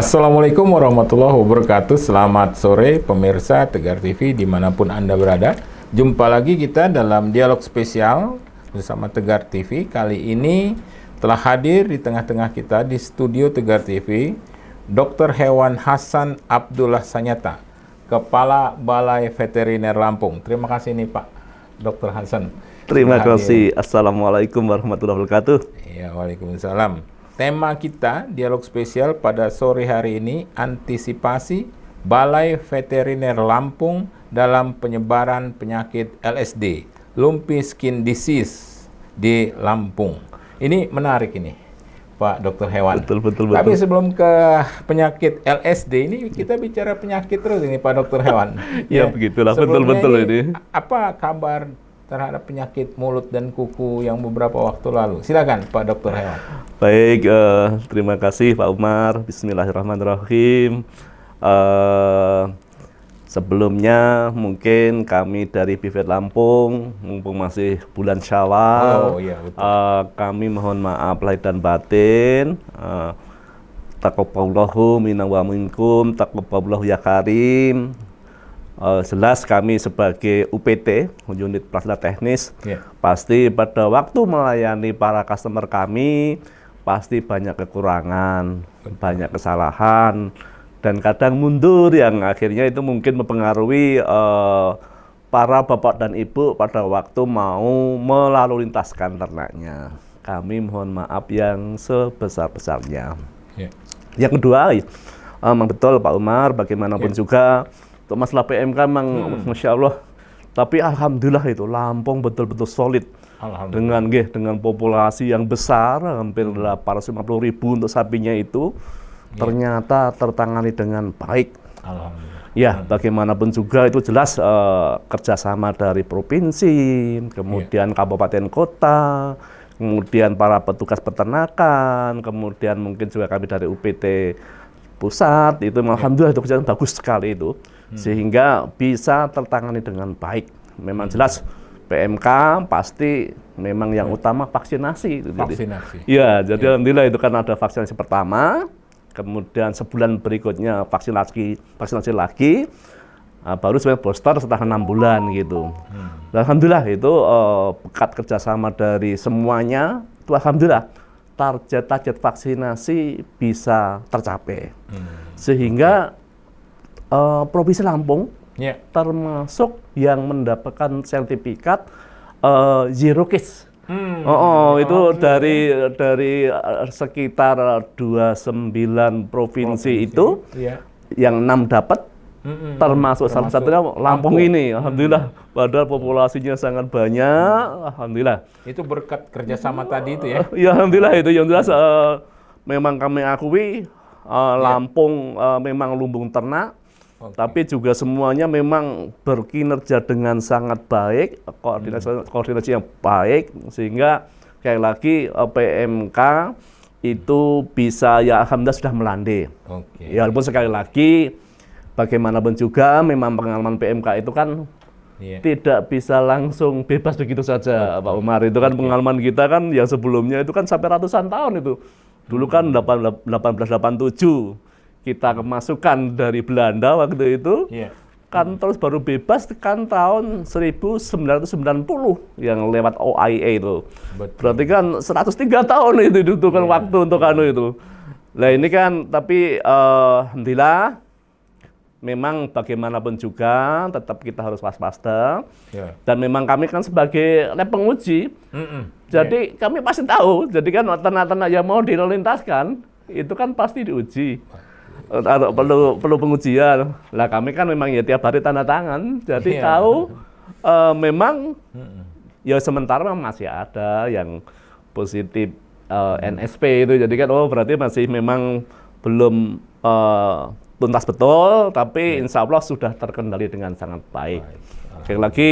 Assalamualaikum warahmatullahi wabarakatuh. Selamat sore pemirsa Tegar TV dimanapun Anda berada. Jumpa lagi kita dalam dialog spesial bersama Tegar TV. Kali ini telah hadir di tengah-tengah kita di studio Tegar TV Dr. Hewan Hasan Abdullah Sanyata, Kepala Balai Veteriner Lampung. Terima kasih nih Pak Dr. Hasan. Terima kasih. Assalamualaikum warahmatullahi wabarakatuh. Ya, waalaikumsalam. Tema kita, dialog spesial pada sore hari ini, antisipasi Balai Veteriner Lampung dalam penyebaran penyakit LSD, Lumpy Skin Disease di Lampung. Ini menarik ini, Pak Dr. Hewan. Betul. Tapi sebelum ke penyakit LSD ini, kita bicara penyakit terus ini, Pak Dr. Hewan. Ya, begitulah, betul ini. Apa kabar terhadap penyakit mulut dan kuku yang beberapa waktu lalu? Silakan Pak Dr. Hewan. Baik, terima kasih Pak Umar. Bismillahirrahmanirrahim. Sebelumnya mungkin kami dari BVET Lampung, mumpung masih bulan Syawal, kami mohon maaf lahir dan batin. Taqabbalallahu minna wa minkum, taqabbalallahu ya karim. Jelas kami sebagai UPT, unit pelaksana teknis, pasti pada waktu melayani para customer kami, pasti banyak kekurangan, banyak kesalahan, dan kadang mundur yang akhirnya itu mungkin mempengaruhi para bapak dan ibu pada waktu mau melalu lintaskan ternaknya. Kami mohon maaf yang sebesar-besarnya. Yang kedua, memang betul Pak Umar, bagaimanapun juga, untuk masalah PMK memang Masya Allah, tapi Alhamdulillah itu Lampung betul-betul solid dengan populasi yang besar, hampir 850.000 untuk sapinya itu, ternyata tertangani dengan baik. Alhamdulillah. Ya, bagaimanapun juga itu jelas kerjasama dari provinsi, kemudian kabupaten kota, kemudian para petugas peternakan, kemudian mungkin juga kami dari UPT pusat, itu Alhamdulillah itu kerjaan bagus sekali itu. Sehingga bisa tertangani dengan baik. Memang jelas PMK pasti memang yang utama vaksinasi. Vaksinasi. Ya, jadi Alhamdulillah itu kan ada vaksinasi pertama, kemudian sebulan berikutnya vaksinasi lagi, baru sebenarnya booster setelah 6 bulan gitu. Alhamdulillah itu berkat kerjasama dari semuanya, itu Alhamdulillah target vaksinasi bisa tercapai. Sehingga Provinsi Lampung termasuk yang mendapatkan sertifikat zero case. Itu dari sekitar 29 provinsi itu, yang 6 dapat, termasuk salah satunya Lampung ini. Alhamdulillah, padahal populasinya sangat banyak. Alhamdulillah. Itu berkat kerjasama tadi itu ya? Ya, Alhamdulillah itu yang jelas. Memang kami akui Lampung memang lumbung ternak. Tapi juga semuanya memang berkinerja dengan sangat baik, koordinasi yang baik, sehingga kayak lagi PMK itu bisa ya Alhamdulillah sudah melandai. Ya walaupun sekali lagi bagaimanapun juga memang pengalaman PMK itu kan tidak bisa langsung bebas begitu saja, Pak Umar. Itu kan pengalaman kita kan yang sebelumnya itu kan sampai ratusan tahun itu. Dulu kan 1887. Kita kemasukan dari Belanda waktu itu, kan terus baru bebas kan tahun 1990 yang lewat OIA itu. Berarti kan 103 tahun itu dibutuhkan waktu untuk itu. Nah ini kan, tapi Alhamdulillah, memang bagaimanapun juga tetap kita harus waspada. Dan memang kami kan sebagai lab penguji, jadi kami pasti tahu, jadi kan ternak-ternak yang mau dilintaskan, itu kan pasti diuji. Perlu pengujian. Lah kami kan memang ya tiap hari tanda tangan, jadi tahu memang ya sementara memang masih ada yang positif NSP itu, jadi kan berarti masih memang belum tuntas betul, tapi insya Allah sudah terkendali dengan sangat baik. Sekali lagi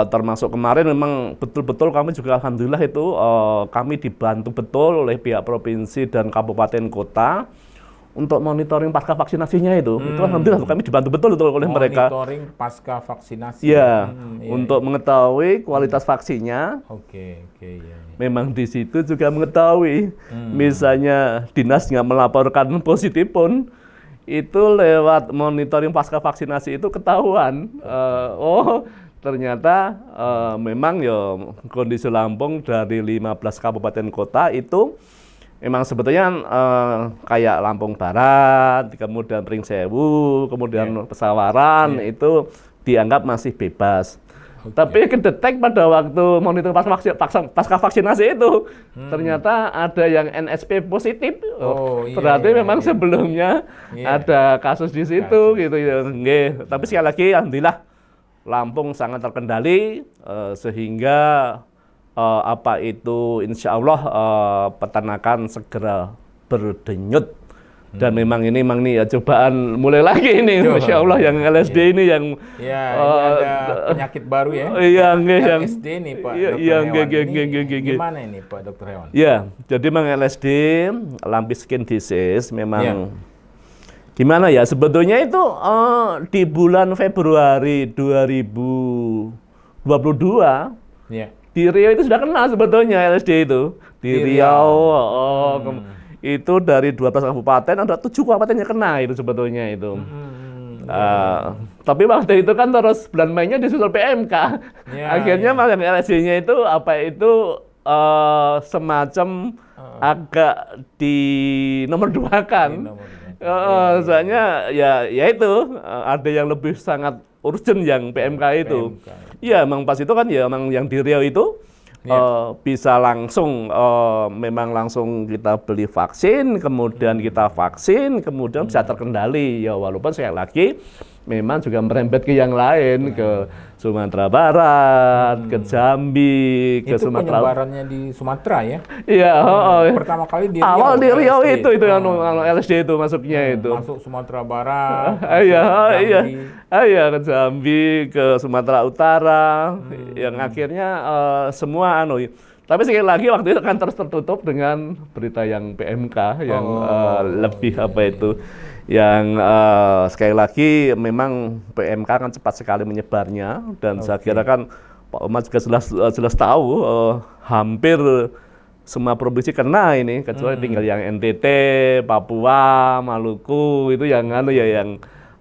termasuk kemarin memang betul-betul kami juga Alhamdulillah itu kami dibantu betul oleh pihak provinsi dan kabupaten kota untuk monitoring pasca vaksinasinya itu alhamdulillah kami dibantu betul oleh mereka. Monitoring pasca vaksinasi. Ya, Iya, untuk mengetahui kualitas vaksinnya. Oke, iya. Memang di situ juga mengetahui, misalnya dinas nggak melaporkan positif pun, itu lewat monitoring pasca vaksinasi itu ketahuan. Ternyata memang ya kondisi Lampung dari 15 kabupaten kota itu memang sebetulnya kayak Lampung Barat, kemudian Pringsewu, kemudian Pesawaran itu dianggap masih bebas. Tapi kedetek pada waktu monitor pasca vaksinasi itu ternyata ada yang NSP positif. Berarti memang sebelumnya ada kasus di situ gitu ya. Tapi sekali lagi alhamdulillah Lampung sangat terkendali sehingga apa itu insya Allah peternakan segera berdenyut. Dan memang ini cobaan mulai lagi ini, Masya Allah yang LSD ini yang ini ada penyakit baru ya. Yang LSD nih Pak Dr. Hewan. Gimana ini Pak Dr. Hewan? Ya, jadi memang LSD, lumpy skin disease, memang gimana ya? Sebetulnya itu di bulan Februari 2022 di Riau itu sudah kena sebetulnya LSD itu di Riau. Itu dari 12 kabupaten ada 7 kabupaten yang kena itu sebetulnya itu. Tapi waktu itu kan terus bulan Mei-nya disusul PMK. Akhirnya malah yang LSD-nya itu apa itu semacam agak di nomor 2-kan. Soalnya ya itu ada yang lebih sangat urgent yang PMK itu. Iya, memang pas itu kan ya memang yang di Riau itu bisa langsung memang langsung kita beli vaksin, kemudian kita vaksin, kemudian bisa terkendali ya walaupun sekali lagi memang juga merembet ke yang lain, ke Sumatera Barat, ke Jambi, ke Sumatera. Itu penyebarannya di Sumatera ya? Iya. Pertama kali di Riau. Awal di Riau itu yang LSD itu masuknya itu. Masuk Sumatera Barat. Iya ke Jambi, ke Sumatera Utara, yang akhirnya semua Tapi sekali lagi waktu itu kan terus tertutup dengan berita yang PMK yang lebih apa itu. Yang sekali lagi memang PMK kan cepat sekali menyebarnya dan saya kira kan Pak Umar juga jelas tahu hampir semua provinsi kena ini kecuali tinggal yang NTT, Papua, Maluku itu yang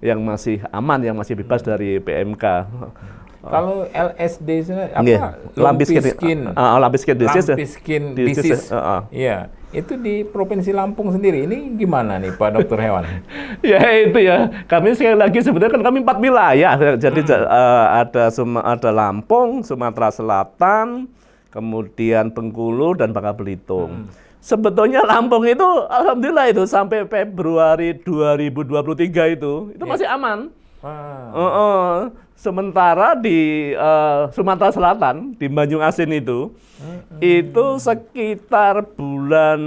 yang masih aman, yang masih bebas dari PMK. Kalau LSD apa? Lumpy skin disease. Iya. Itu di Provinsi Lampung sendiri. Ini gimana nih Pak Dr. Hewan? Ya itu ya. Kami sekali lagi sebenarnya kan kami 4 wilayah. Jadi ada Lampung, Sumatera Selatan, kemudian Bengkulu dan Bangka Belitung. Sebetulnya Lampung itu alhamdulillah itu sampai Februari 2023 itu masih aman. Sementara di Sumatera Selatan, di Banyu Asin itu sekitar bulan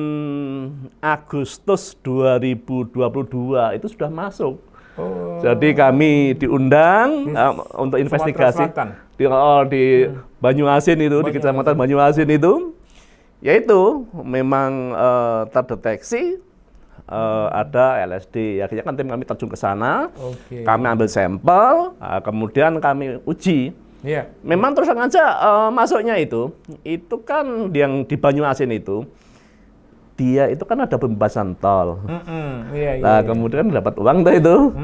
Agustus 2022 itu sudah masuk. Jadi kami diundang untuk investigasi di Banyu Asin itu, di Kecamatan Banyu Asin itu, yaitu memang terdeteksi ada LSD. Akhirnya kan tim kami terjun ke sana, kami ambil sampel, kemudian kami uji. Memang terus aja masuknya itu kan yang di Banyu Asin itu, dia itu kan ada pembebasan tol. Kemudian dapat uang tuh itu,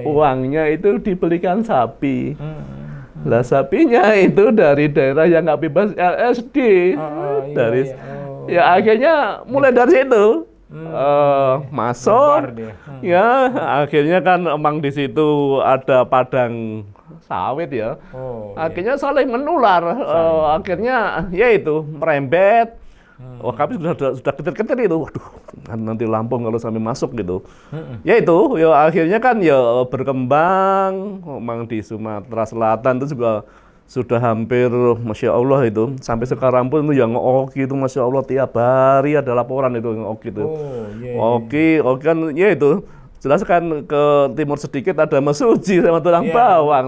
uangnya itu dibelikan sapi. Lah sapinya itu dari daerah yang nggak bebas LSD, ya akhirnya mulai dari situ. Masuk, ya akhirnya kan emang di situ ada padang sawit ya, akhirnya saling menular, akhirnya ya itu merembet. Kami sudah ketir-ketir itu, waduh nanti Lampung kalau sampai masuk gitu. Ya itu, ya akhirnya kan ya berkembang, emang di Sumatera Selatan itu juga sudah hampir, Masya Allah itu, sampai sekarang pun itu yang oki itu, Masya Allah tiap hari ada laporan itu yang oki itu. Oki kan ya itu, jelas kan ke timur sedikit ada mesuji sama tulang bawang.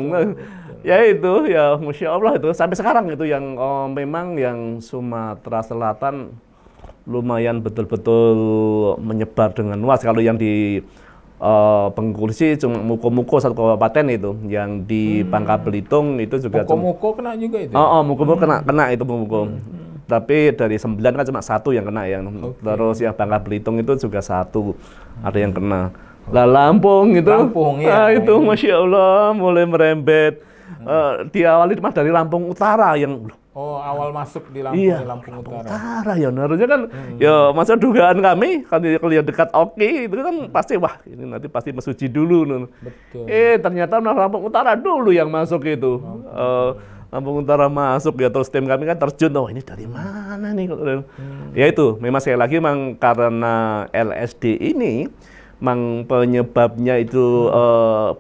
Ya itu, ya Masya Allah itu, sampai sekarang itu yang memang yang Sumatera Selatan lumayan betul-betul menyebar dengan luas. Kalau yang di Bengkulu sih cuma muko-muko satu kabupaten itu, yang di Bangka Belitung itu juga Muko-muko kena juga itu? muko-muko kena itu muko. Tapi dari 9 kan cuma 1 yang kena yang. Terus yang Bangka Belitung itu juga 1 ada yang kena. Lah Lampung itu, itu Masya Allah mulai merembet. Diawali mah dari Lampung Utara yang awal masuk di Lampung, iya, Lampung Utara. Ya harusnya kan ya masa dugaan kami kan kalau yang dekat Oki itu kan pasti wah ini nanti pasti mesuji dulu. Betul. Ternyata Lampung Utara dulu yang masuk itu. Lampung Utara masuk ya, terus tim kami kan terjun, oh ini dari mana nih? Ya itu, memang sekali lagi memang karena LSD ini memang penyebabnya itu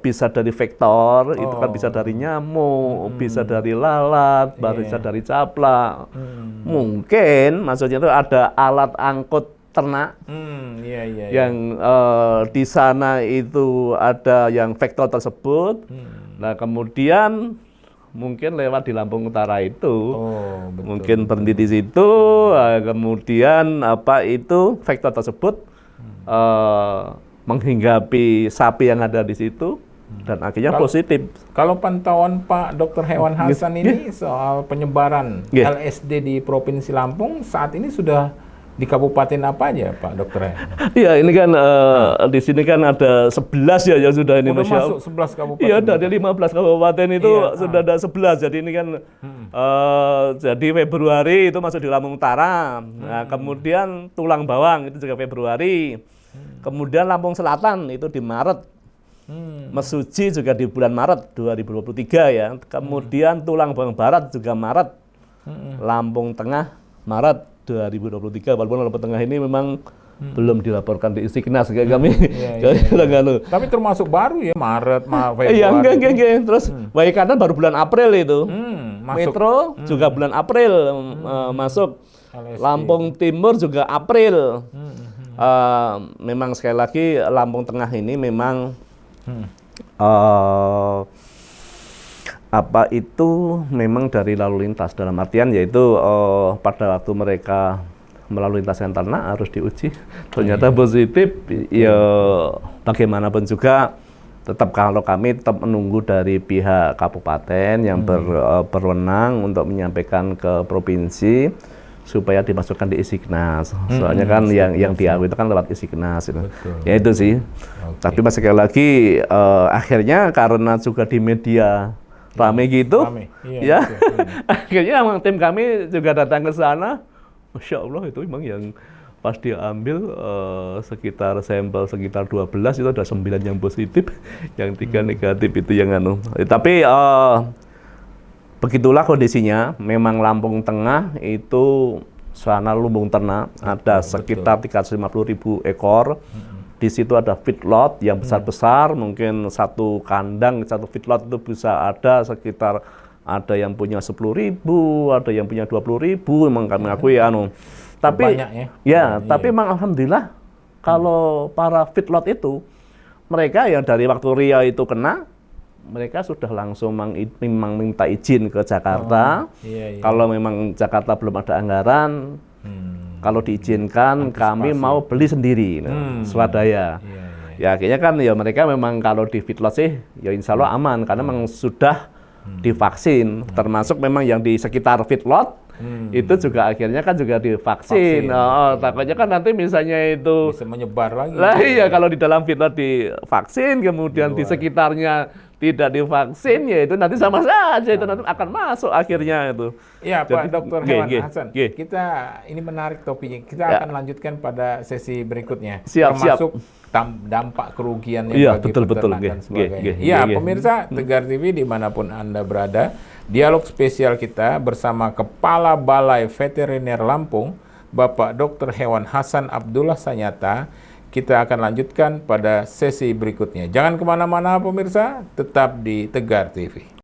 bisa dari vektor, itu kan bisa dari nyamuk, bisa dari lalat, bisa dari caplak. Mungkin maksudnya itu ada alat angkut ternak yang di sana itu ada yang vektor tersebut. Nah kemudian mungkin lewat di Lampung Utara itu, mungkin berhenti di situ, kemudian vektor tersebut menghinggapi sapi yang ada di situ dan akhirnya positif. Kalau pantauan Pak Dr. Hewan Hasan ini soal penyebaran LSD di Provinsi Lampung saat ini sudah di kabupaten apa aja Pak Dokter? Iya ini kan di sini kan ada 11 ya yang sudah ini Masya Allah. Masuk 11 kabupaten. Iya dari 15 kabupaten itu sudah ada 11. Jadi ini kan jadi Februari itu masuk di Lampung Utara. Nah kemudian Tulang Bawang itu juga Februari. Kemudian Lampung Selatan itu di Maret. Mesuji juga di bulan Maret 2023 ya. Kemudian Tulang Bawang Barat juga Maret. Lampung Tengah Maret 2023. Walaupun Lampung Tengah ini memang belum dilaporkan di Isiknas kayak kami. Tapi termasuk baru ya Maret, Februari. Iya enggak. Terus Waikanan baru bulan April itu. Metro juga bulan April masuk. LSD. Lampung Timur juga April. Memang sekali lagi Lampung Tengah ini memang memang dari lalu lintas dalam artian yaitu pada waktu mereka melalui lintasan ternak harus diuji ternyata positif ya bagaimanapun juga tetap kalau kami tetap menunggu dari pihak kabupaten yang berwenang untuk menyampaikan ke provinsi supaya dimasukkan di Isiknas. Soalnya kan yang diaku itu kan lewat Isiknas itu. Ya itu sih. Tapi masih sekali lagi akhirnya karena juga di media rame gitu. Ya. Akhirnya emang tim kami juga datang ke sana. Masya Allah itu memang yang pas diambil sekitar sampel sekitar 12 itu ada 9 yang positif, yang 3 negatif itu yang Tapi begitulah kondisinya. Memang Lampung Tengah itu sana lumbung ternak ada sekitar 350.000 ekor. Di situ ada feedlot yang besar-besar, mungkin satu kandang, satu feedlot itu bisa ada sekitar ada yang punya 10.000, ada yang punya 20.000. Memang kami akui Tapi banyak ya. Tapi memang alhamdulillah kalau para feedlot itu mereka yang dari waktu Ria itu kena mereka sudah langsung memang minta izin ke Jakarta. Kalau memang Jakarta belum ada anggaran, kalau diizinkan kami mau beli sendiri, swadaya. Ya akhirnya kan ya mereka memang kalau di feedlot sih ya insya Allah aman karena memang sudah divaksin. Termasuk memang yang di sekitar feedlot itu juga akhirnya kan juga divaksin. Takutnya kan nanti misalnya itu bisa menyebar lagi. Lah iya kalau di dalam feedlot divaksin kemudian di sekitarnya tidak divaksin ya itu nanti sama saja itu nanti akan masuk akhirnya itu. Iya Pak Dr. Hewan Hasan. Kita ini menarik topiknya. Kita akan lanjutkan pada sesi berikutnya. Termasuk dampak kerugian yang bagi peternak dan sebagainya. Iya pemirsa Tegar TV dimanapun Anda berada, dialog spesial kita bersama Kepala Balai Veteriner Lampung, Bapak Dr. Hewan Hasan Abdullah Sanyata. Kita akan lanjutkan pada sesi berikutnya. Jangan kemana-mana pemirsa, tetap di Tegar TV.